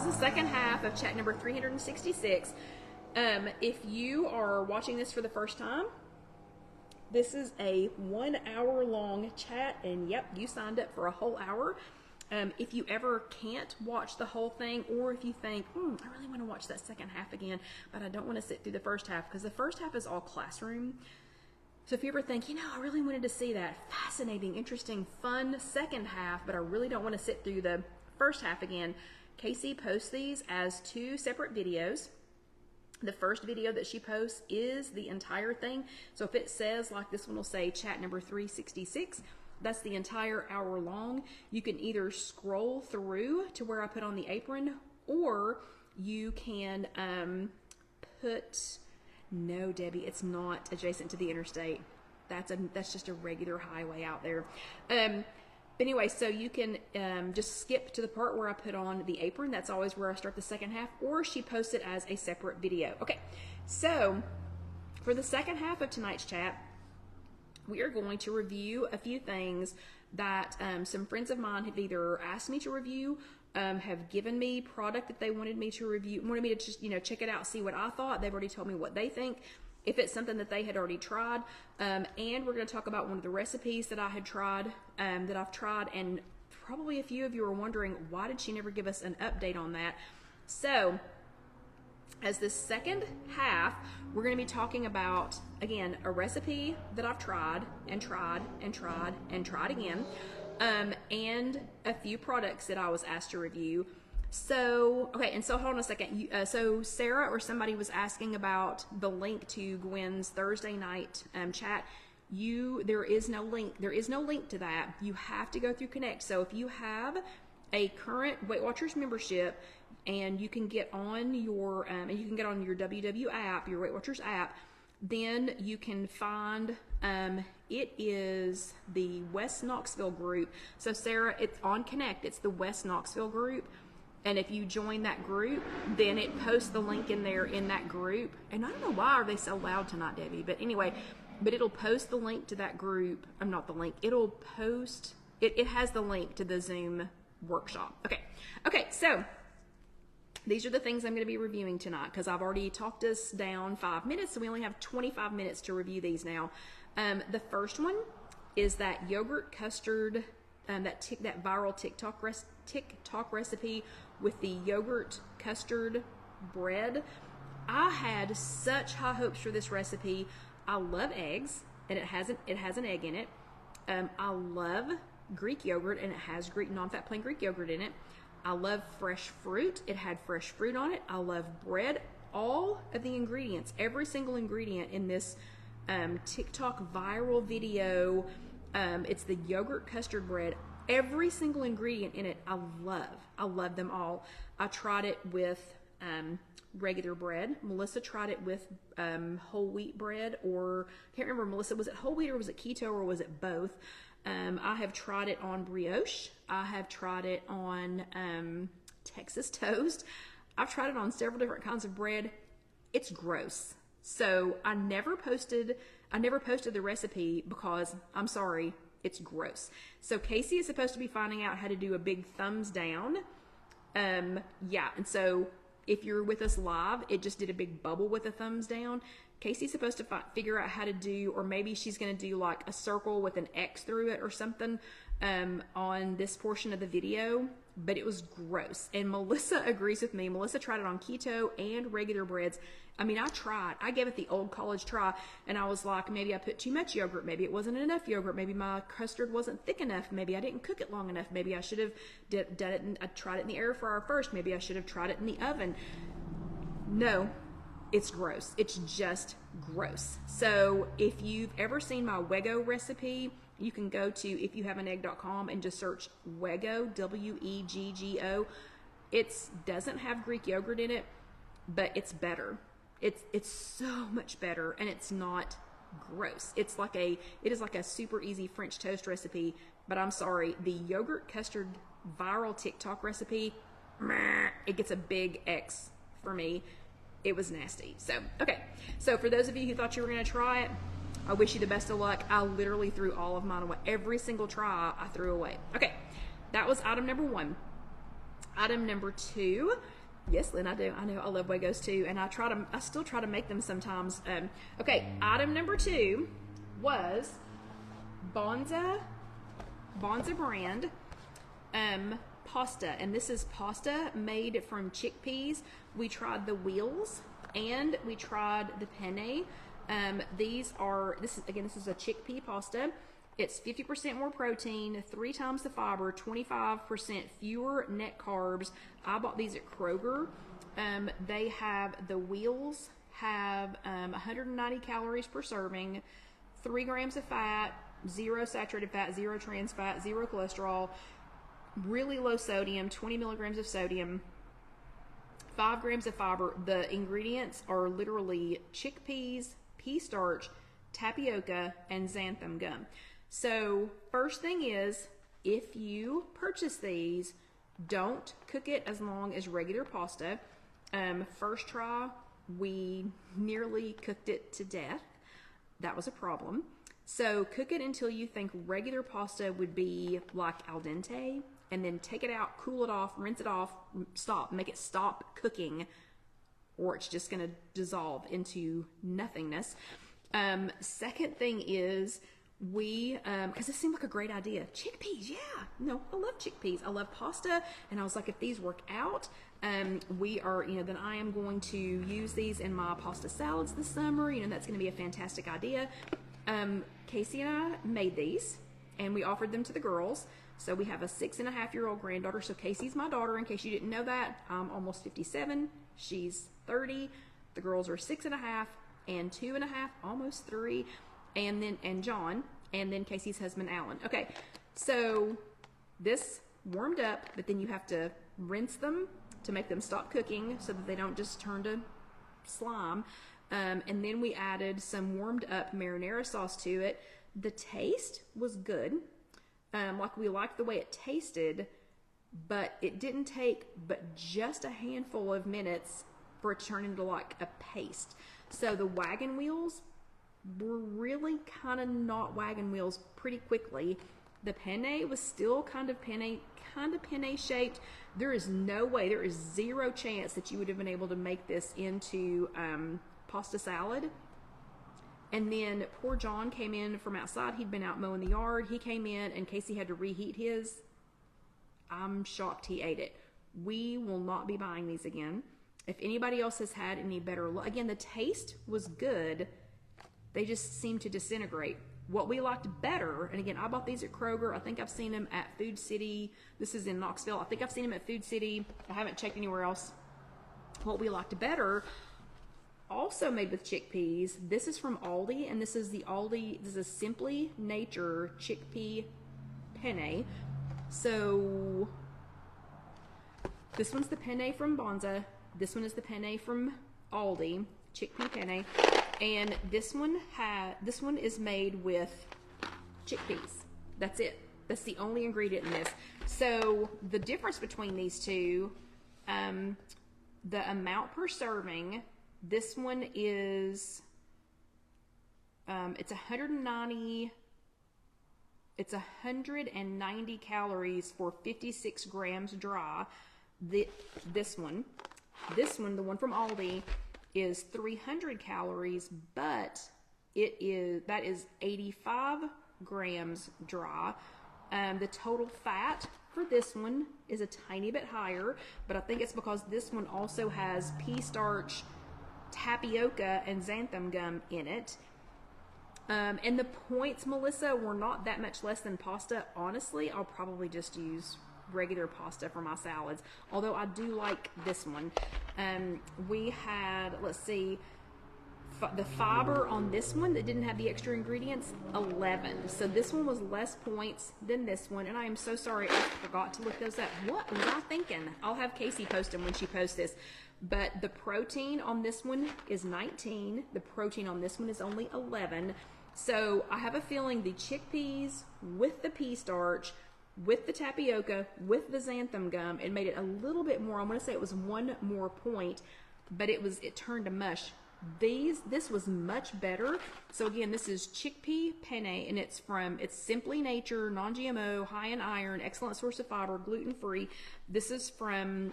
the second half of chat number 366. If you are watching this for the first time, this is a 1 hour long chat, and yep, you signed up for a whole hour. If you ever can't watch the whole thing, or if you think, I really want to watch that second half again, but I don't want to sit through the first half, because the first half is all classroom. So if you ever think, I really wanted to see that fascinating, interesting, fun second half, but I really don't want to sit through the first half again, Casey posts these as 2 separate videos. The first video that she posts is the entire thing. So if it says, like this one will say chat number 366, that's the entire hour long. You can either scroll through to where I put on the apron, or you can put, no, Debbie, it's not adjacent to the interstate. That's just a regular highway out there. But anyway, so you can just skip to the part where I put on the apron. That's always where I start the second half, or she posts it as a separate video. Okay, so for the second half of tonight's chat, we are going to review a few things that some friends of mine have either asked me to review, have given me product that they wanted me to review, wanted me to just, check it out, see what I thought. They've already told me what they think, if it's something that they had already tried. And we're going to talk about one of the recipes that I had tried, that I've tried, and probably a few of you are wondering, why did she never give us an update on that? So, as the second half, we're going to be talking about, again, a recipe that I've tried and tried and tried and tried again, and a few products that I was asked to review. So, okay, and so hold on a second. So Sarah or somebody was asking about the link to Gwen's Thursday night chat. There is no link. There is no link to that. You have to go through Connect. So if you have a current Weight Watchers membership, and you can get on your WW app, your Weight Watchers app, then you can find, it is the West Knoxville group. So Sarah, it's on Connect, it's the West Knoxville group. And if you join that group, then it posts the link in there in that group. And I don't know why are they so loud tonight, Debbie, but anyway, but it'll post the link to that group. Not the link, it'll post, it has the link to the Zoom workshop. Okay, so these are the things I'm going to be reviewing tonight, because I've already talked us down 5 minutes, so we only have 25 minutes to review these now. The first one is that yogurt custard, that viral TikTok recipe with the yogurt custard bread. I had such high hopes for this recipe. I love eggs, and it has an egg in it. I love Greek yogurt, and it has non-fat plain Greek yogurt in it. I love fresh fruit. It had fresh fruit on it. I love bread. All of the ingredients, every single ingredient in this TikTok viral video, it's the yogurt custard bread. Every single ingredient in it, I love. I love them all. I tried it with regular bread. Melissa tried it with whole wheat bread, or I can't remember, Melissa, was it whole wheat or was it keto or was it both? I have tried it on brioche. I have tried it on Texas toast. I've tried it on several different kinds of bread. It's gross. So I never posted the recipe because, I'm sorry, it's gross. So Casey is supposed to be finding out how to do a big thumbs down. Yeah, and so if you're with us live, it just did a big bubble with a thumbs down. Casey's supposed to figure out how to do, or maybe she's going to do like a circle with an X through it or something on this portion of the video, but it was gross. And Melissa agrees with me. Melissa tried it on keto and regular breads. I mean, I gave it the old college try, and I was like, maybe I put too much yogurt. Maybe it wasn't enough yogurt. Maybe my custard wasn't thick enough. Maybe I didn't cook it long enough. Maybe I should have done it, I tried it in the air fryer first. Maybe I should have tried it in the oven. No. It's gross. It's just gross. So if you've ever seen my Wego recipe, you can go to IfYouHaveAnEgg.com and just search Wego, W-E-G-G-O. It doesn't have Greek yogurt in it, but it's better. It's so much better, and it's not gross. It is like a super easy French toast recipe, but I'm sorry, the yogurt custard viral TikTok recipe, it gets a big X for me. It was nasty. So, okay. So for those of you who thought you were going to try it, I wish you the best of luck. I literally threw all of mine away. Every single try I threw away. Okay. That was item number 1. Item number 2 Yes, Lynn, I do. I know I love Waggos too, and I still try to make them sometimes. Okay, item number 2 was Bonza brand pasta, and this is pasta made from chickpeas. We tried the wheels and we tried the penne. This is a chickpea pasta. It's 50% more protein, 3 times the fiber, 25% fewer net carbs. I bought these at Kroger. They have the wheels have 190 calories per serving, 3 grams of fat, 0 saturated fat, 0 trans fat, 0 cholesterol, really low sodium, 20 milligrams of sodium, 5 grams of fiber. The ingredients are literally chickpeas, pea starch, tapioca, and xanthan gum. So first thing is, if you purchase these, don't cook it as long as regular pasta. First try, we nearly cooked it to death. That was a problem. So cook it until you think regular pasta would be like al dente, and then take it out, cool it off, rinse it off, make it stop cooking, or it's just going to dissolve into nothingness. Second thing is, because this seemed like a great idea. Chickpeas, yeah. No, I love chickpeas. I love pasta. And I was like, if these work out, then I am going to use these in my pasta salads this summer. That's going to be a fantastic idea. Casey and I made these, and we offered them to the girls. So we have a 6.5-year-old granddaughter. So Casey's my daughter, in case you didn't know that. I'm almost 57. She's 30. The girls are 6.5 and 2.5, almost 3. And John, and then Casey's husband, Alan. Okay, so this warmed up, but then you have to rinse them to make them stop cooking so that they don't just turn to slime. And then we added some warmed up marinara sauce to it. The taste was good. We liked the way it tasted, but it didn't take but just a handful of minutes for it to turn into like a paste. So the wagon wheels were really kind of not wagon wheels pretty quickly. The penne was still kind of penne shaped. There is no way, there is 0 chance that you would have been able to make this into pasta salad. And then poor John came in from outside. He'd been out mowing the yard. He came in, and Casey had to reheat his. I'm shocked he ate it. We will not be buying these again. If anybody else has had any better luck, again, the taste was good. They just seem to disintegrate. What we liked better, and again, I bought these at Kroger. I think I've seen them at Food City. This is in Knoxville. I think I've seen them at Food City. I haven't checked anywhere else. What we liked better, also made with chickpeas. This is from Aldi, and this is a Simply Nature chickpea penne. So this one's the penne from Bonza. This one is the penne from Aldi, chickpea penne. And this one is made with chickpeas. That's it. That's the only ingredient in this. So the difference between these two, the amount per serving, this one is, it's 190 calories for 56 grams dry. This one, the one from Aldi, is 300 calories, but that is 85 grams dry. The total fat for this one is a tiny bit higher, but I think it's because this one also has pea starch, tapioca, and xanthan gum in it. And the points, Melissa, were not that much less than pasta. Honestly, I'll probably just use regular pasta for my salads, although I do like this one. We had, let's see, the fiber on this one that didn't have the extra ingredients, 11. So this one was less points than this one, and I am so sorry I forgot to look those up. What was I thinking? I'll have Casey post them when she posts this. But the protein on this one is 19. The protein on this one is only 11. So I have a feeling the chickpeas with the pea starch, with the tapioca, with the xanthan gum, it made it a little bit more. I'm going to say it was 1 more point, but it turned to mush. This was much better. So again, this is chickpea penne, and it's Simply Nature, non-GMO, high in iron, excellent source of fiber, gluten-free. This is from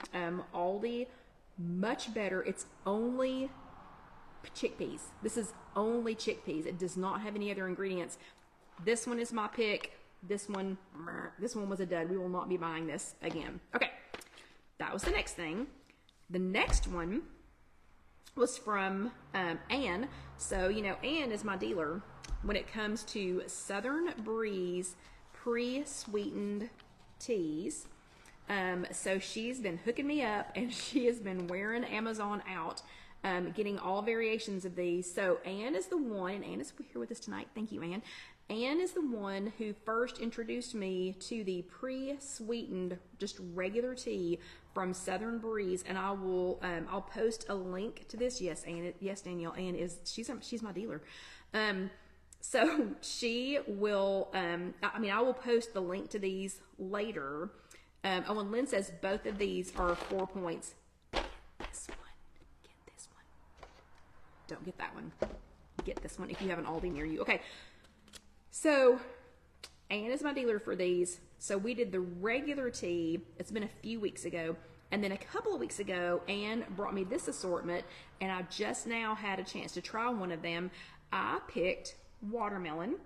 Aldi. much better. It's only chickpeas. This is only chickpeas. It does not have any other ingredients. This one is my pick. This one was a dud. We will not be buying this again. Okay, that was the next thing. The next one was from Anne. So, you know, Anne is my dealer when it comes to Southern Breeze pre-sweetened teas. So she's been hooking me up, and she has been wearing Amazon out, getting all variations of these. So Anne is the one, and Anne is here with us tonight. Thank you, Anne. Anne is the one who first introduced me to the pre-sweetened, just regular tea from Southern Breeze, and I will, I'll post a link to this. Yes, Anne. Yes, Danielle. Anne is she's my dealer. So she will. I will post the link to these later. Oh, and Lynn says both of these are 4 points. Get this one. Get this one. Don't get that one. Get this one if you have an Aldi near you. Okay. So Anne is my dealer for these. So we did the regular tea. It's been a few weeks ago. And then a couple of weeks ago, Anne brought me this assortment, and I just now had a chance to try one of them. I picked watermelon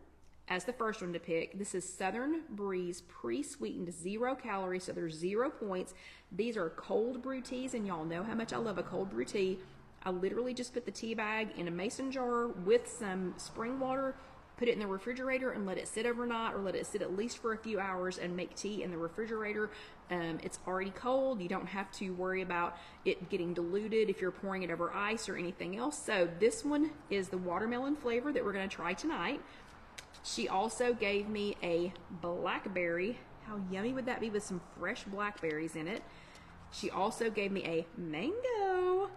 as the first one to pick. This is Southern Breeze pre-sweetened, 0 calories, so there's 0 points. These are cold brew teas, and y'all know how much I love a cold brew tea. I literally just put the tea bag in a mason jar with some spring water, put it in the refrigerator, and let it sit overnight, or let it sit at least for a few hours, and make tea in the refrigerator. It's already cold. You don't have to worry about it getting diluted if you're pouring it over ice or anything else. So this one is the watermelon flavor that we're going to try tonight. She also gave me a blackberry. How yummy would that be with some fresh blackberries in it? She also gave me a mango.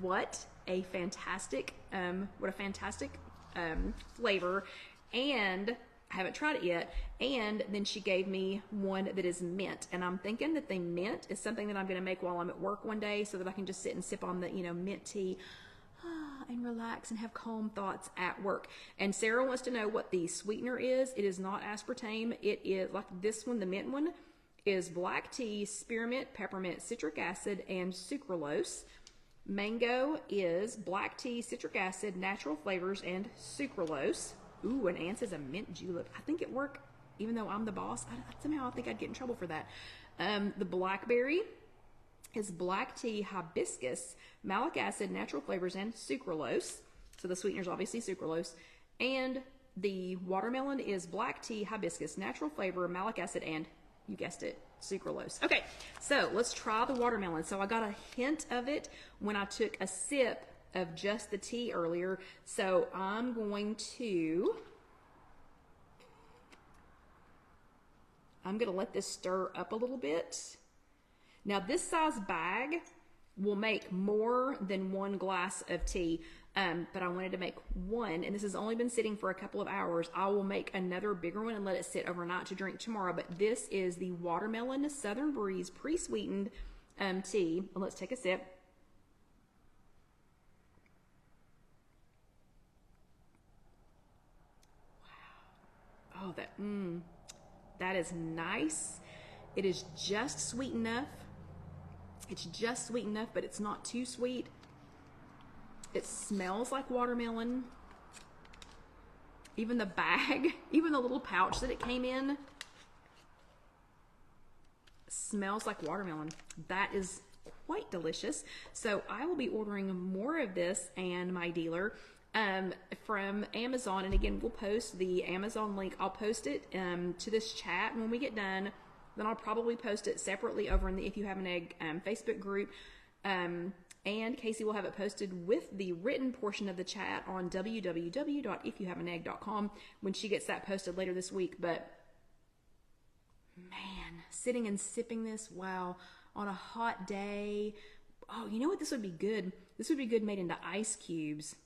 What a fantastic flavor. And I haven't tried it yet. And then she gave me one that is mint. And I'm thinking that the mint is something that I'm going to make while I'm at work one day, so that I can just sit and sip on the, mint tea and relax and have calm thoughts at work. And Sarah wants to know what the sweetener is. It is not aspartame. It is like this one, the mint one, is black tea, spearmint, peppermint, citric acid, and sucralose. Mango is black tea, citric acid, natural flavors, and sucralose. Ooh, and Anne says a mint julep. I think it worked, even though I'm the boss. Somehow I think I'd get in trouble for that. The blackberry is black tea, hibiscus, malic acid, natural flavors, and sucralose. So the sweetener is obviously sucralose. And the watermelon is black tea, hibiscus, natural flavor, malic acid, and, you guessed it, sucralose. Okay, so let's try the watermelon. So I got a hint of it when I took a sip of just the tea earlier. So I'm going to let this stir up a little bit. Now this size bag will make more than 1 glass of tea, but I wanted to make one, and this has only been sitting for a couple of hours. I will make another bigger one and let it sit overnight to drink tomorrow, but this is the watermelon Southern Breeze pre-sweetened tea. Let's take a sip. Wow. Oh, that is nice. It is just sweet enough. It's just sweet enough, but it's not too sweet. It smells like watermelon. Even the bag, even the little pouch that it came in, smells like watermelon. That is quite delicious. So I will be ordering more of this, and my dealer, from Amazon. And again, we'll post the Amazon link. I'll post it to this chat when we get done. Then I'll probably post it separately over in the If You Have an Egg Facebook group. And Casey will have it posted with the written portion of the chat on www.ifyouhaveanegg.com when she gets that posted later this week. But man, sitting and sipping this, wow, on a hot day. Oh, you know what? This would be good. This would be good made into ice cubes.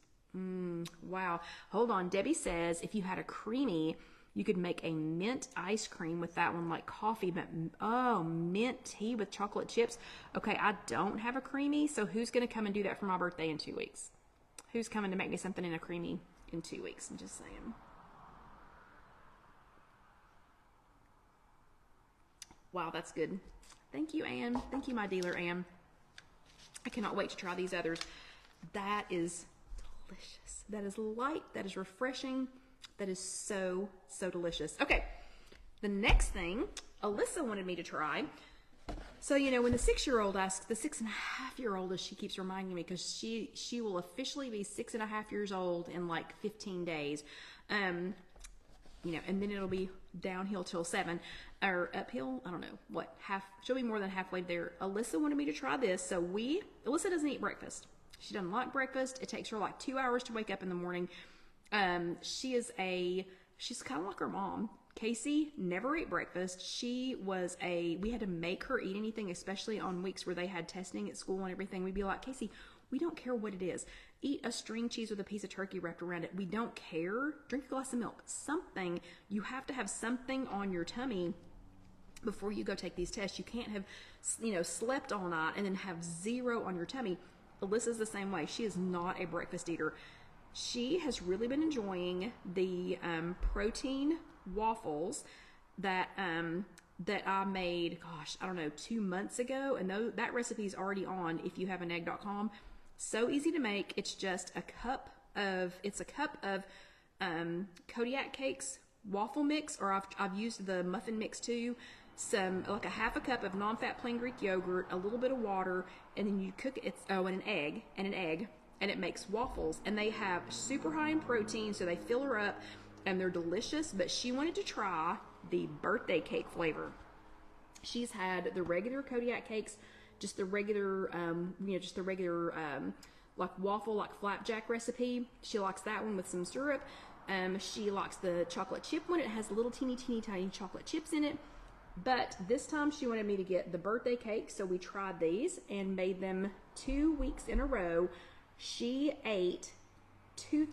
Wow. Hold on. Debbie says if you had a creamy, you could make a mint ice cream with that one, like coffee, but oh, mint tea with chocolate chips. Okay, I don't have a creamy, so who's going to come and do that for my birthday in 2 weeks? Who's coming to make me something in a creamy in 2 weeks? I'm just saying. Wow, that's good. Thank you, Anne. Thank you, my dealer, Anne. I cannot wait to try these others. That is delicious. That is light. That is refreshing. That is so, so delicious. Okay, the next thing Alyssa wanted me to try. So, you know, when the 6-year-old asks, the 6.5-year-old, as she keeps reminding me, because she will officially be 6.5 years old in like 15 days. You know, and then it'll be downhill till 7, or uphill, I don't know, what, she'll be more than halfway there. Alyssa wanted me to try this, so Alyssa doesn't eat breakfast. She doesn't like breakfast. It takes her like 2 hours to wake up in the morning. She's kind of like her mom. Casey never ate breakfast. We had to make her eat anything, especially on weeks where they had testing at school and everything. We'd be like, Casey, we don't care what it is. Eat a string cheese with a piece of turkey wrapped around it. We don't care. Drink a glass of milk. Something. You have to have something on your tummy before you go take these tests. You can't have, you know, slept all night and then have 0 on your tummy. Alyssa's the same way. She is not a breakfast eater. She has really been enjoying the protein waffles that I made, gosh, I don't know, 2 months ago. And that recipe is already on IfYouHaveAnEgg.com. So easy to make. It's just a cup of Kodiak Cakes waffle mix, or I've used the muffin mix too. Like a half a cup of non-fat plain Greek yogurt, a little bit of water, and then you cook it. And an egg, and it makes waffles. And they have super high in protein, so they fill her up, and they're delicious. But she wanted to try the birthday cake flavor. She's had the regular Kodiak Cakes, just the regular, like waffle, like flapjack recipe. She likes that one with some syrup. She likes the chocolate chip one. It has little teeny tiny chocolate chips in it. But this time she wanted me to get the birthday cake, so we tried these and made them 2 weeks in a row. She ate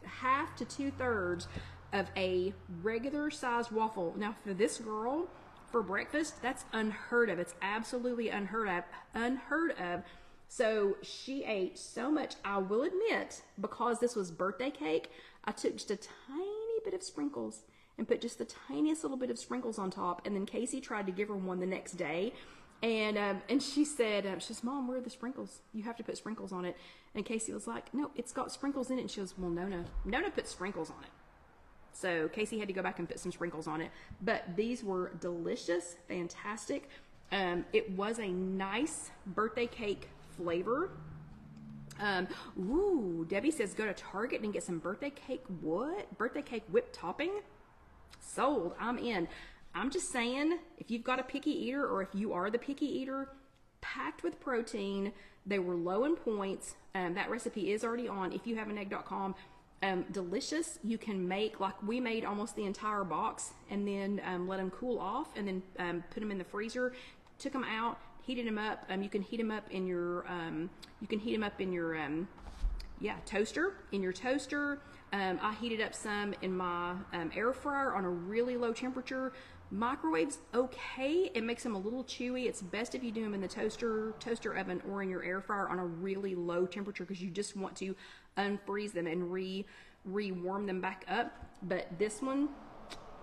half to 2/3 of a regular sized waffle. Now for this girl, for breakfast, that's unheard of. It's absolutely unheard of. So she ate so much. I will admit, because this was birthday cake, I took just a tiny bit of sprinkles and put just the tiniest little bit of sprinkles on top. And then Casey tried to give her one the next day. And she said, Mom, where are the sprinkles? You have to put sprinkles on it. And Casey was like, no, it's got sprinkles in it. And she goes, well, Nona put sprinkles on it. So Casey had to go back and put some sprinkles on it. But these were delicious, fantastic. It was a nice birthday cake flavor. Debbie says go to Target and get some birthday cake whipped topping. Sold. I'm in. I'm just saying, if you've got a picky eater, or if you are the picky eater, packed with protein, they were low in points. That recipe is already on IfYouHaveAnEgg.com. Delicious. You can make, like we made, almost the entire box, and then let them cool off, and then put them in the freezer. Took them out, heated them up. You can heat them up in your toaster. I heated up some in my air fryer on a really low temperature. Microwave's okay. It makes them a little chewy. It's best if you do them in the toaster oven or in your air fryer on a really low temperature, because you just want to unfreeze them and re-warm them back up. But this one,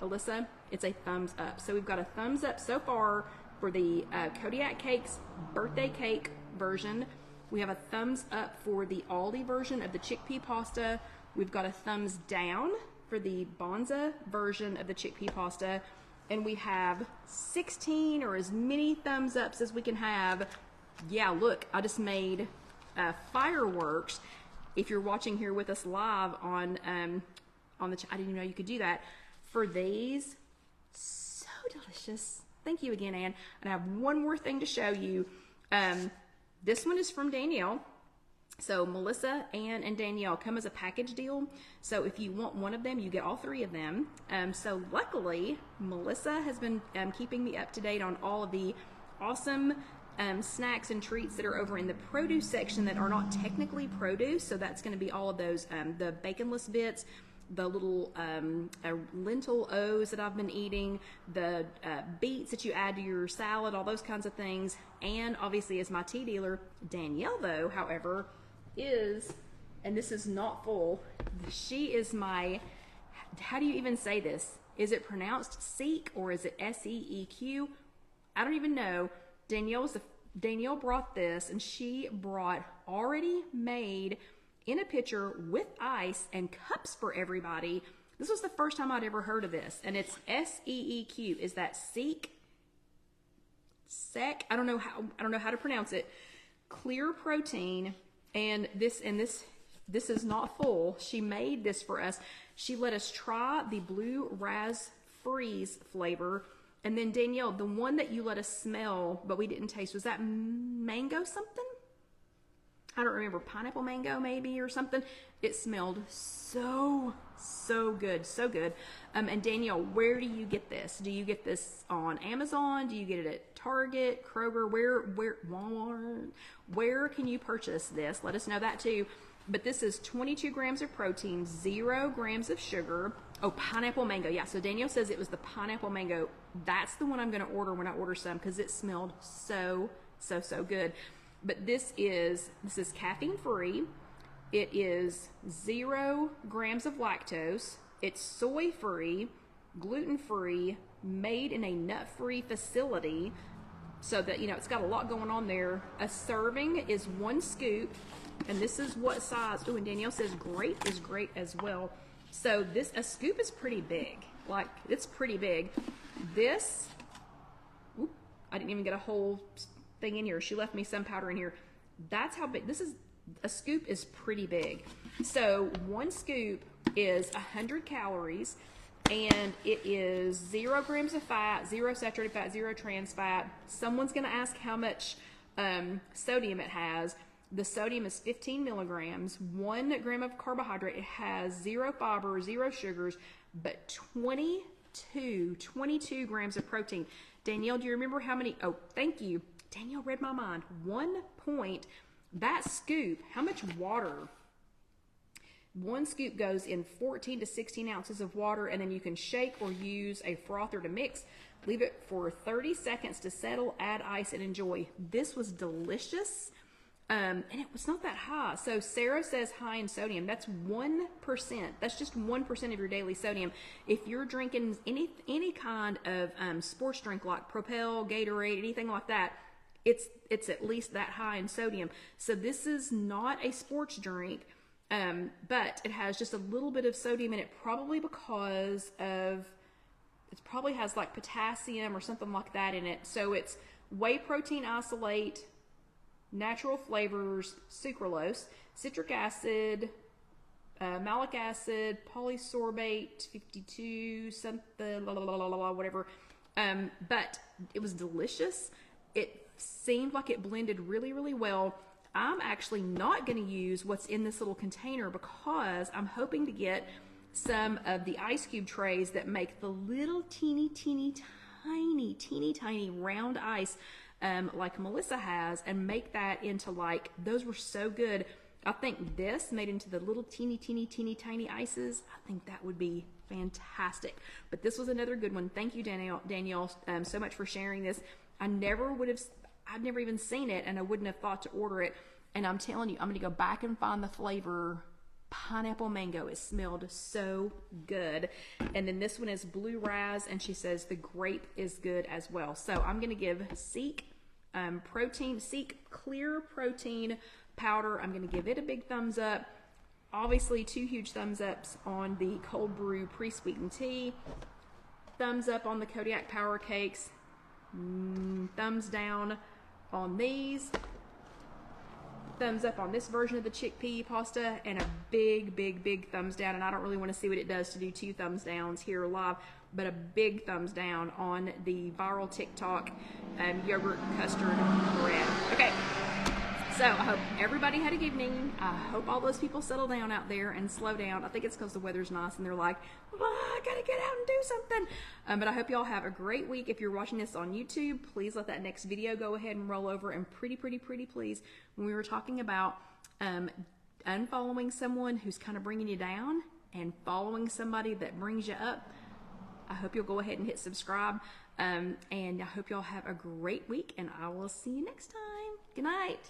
Alyssa, it's a thumbs up. So we've got a thumbs up so far for the Kodiak Cakes birthday cake version. We have a thumbs up for the Aldi version of the chickpea pasta. We've got a thumbs down for the Bonza version of the chickpea pasta. And we have 16 or as many thumbs ups as we can have. Yeah, look, I just made fireworks. If you're watching here with us live on the, I didn't even know you could do that. For these, so delicious. Thank you again, Anne. And I have one more thing to show you. This one is from Danielle. So Melissa, Anne, and Danielle come as a package deal. So if you want one of them, you get all 3 of them. So luckily, Melissa has been keeping me up to date on all of the awesome snacks and treats that are over in the produce section that are not technically produce. So that's going to be all of those, the baconless bits, the little lentil O's that I've been eating, the beets that you add to your salad, all those kinds of things. And obviously, as my tea dealer, Danielle, though, however, is, and this is not full, she is my, how do you even say this? Is it pronounced Seek or is it S-E-E-Q? I don't even know. Danielle is Danielle brought this, and she brought already made in a pitcher with ice and cups for everybody. This was the first time I'd ever heard of this, and it's SEEQ. Is that Sec? I don't know how to pronounce it. Clear protein, and this is not full. She made this for us. She let us try the blue raz freeze flavor. And then Danielle, the one that you let us smell, but we didn't taste, was that mango something? I don't remember, pineapple mango maybe or something. It smelled so good, so good. And Danielle, where do you get this? Do you get this on Amazon? Do you get it at Target, Kroger? Where, Walmart? Where can you purchase this? Let us know that too. But this is 22 grams of protein, 0 grams of sugar. Oh, pineapple mango. Yeah, so Danielle says it was the pineapple mango. That's the one I'm going to order when I order some because it smelled so good. But this is caffeine free. It is 0 grams of lactose. It's soy free, gluten free, made in a nut free facility. So that, you know, it's got a lot going on there. A serving is 1 scoop, and this is what size. Oh, and Danielle says grape is great as well. So a scoop is pretty big. Like, it's pretty big. This, I didn't even get a whole thing in here. She left me some powder in here. That's how big. A scoop is pretty big. So 1 scoop is 100 calories, and it is 0 grams of fat, 0 saturated fat, 0 trans fat. Someone's going to ask how much sodium it has. The sodium is 15 milligrams, 1 gram of carbohydrate. It has 0 fiber, 0 sugars, but 22 grams of protein. Danielle, do you remember how many? Oh, thank you. Danielle read my mind. 1 point. That scoop, how much water? 1 scoop goes in 14 to 16 ounces of water, and then you can shake or use a frother to mix. Leave it for 30 seconds to settle, add ice, and enjoy. This was delicious. And it was not that high. So Sarah says high in sodium. That's 1%. That's just 1% of your daily sodium. If you're drinking any kind of sports drink like Propel, Gatorade, anything like that, it's at least that high in sodium. So this is not a sports drink, but it has just a little bit of sodium in it, probably because it probably has like potassium or something like that in it. So it's whey protein isolate, natural flavors, sucralose, citric acid, malic acid, polysorbate, 52, something, whatever. But it was delicious. It seemed like it blended really well. I'm actually not going to use what's in this little container because I'm hoping to get some of the ice cube trays that make the little teeny tiny round ice like Melissa has, and make that into, like, those were so good. I think this made into the little teeny tiny ices. I think that would be fantastic. But this was another good one. Thank you, Danielle, so much for sharing this. I'd never even seen it, and I wouldn't have thought to order it. And I'm telling you, I'm going to go back and find the flavor pineapple mango. It smelled so good. And then this one is blue raz, and she says the grape is good as well. So I'm going to give Seek clear protein powder. I'm going to give it a big thumbs up. Obviously 2 huge thumbs ups on the cold brew pre-sweetened tea. Thumbs up on the Kodiak Power Cakes. Thumbs down on these. Thumbs up on this version of the chickpea pasta, and a big thumbs down. And I don't really want to see what it does to do 2 thumbs downs here live, but a big thumbs down on the viral TikTok yogurt custard bread. Okay, so I hope everybody had a good evening. I hope all those people settle down out there and slow down. I think it's because the weather's nice and they're like, I gotta get out and do something. But I hope y'all have a great week. If you're watching this on YouTube, please let that next video go ahead and roll over. And pretty please, when we were talking about unfollowing someone who's kind of bringing you down and following somebody that brings you up, I hope you'll go ahead and hit subscribe. And I hope y'all have a great week, and I will see you next time. Good night.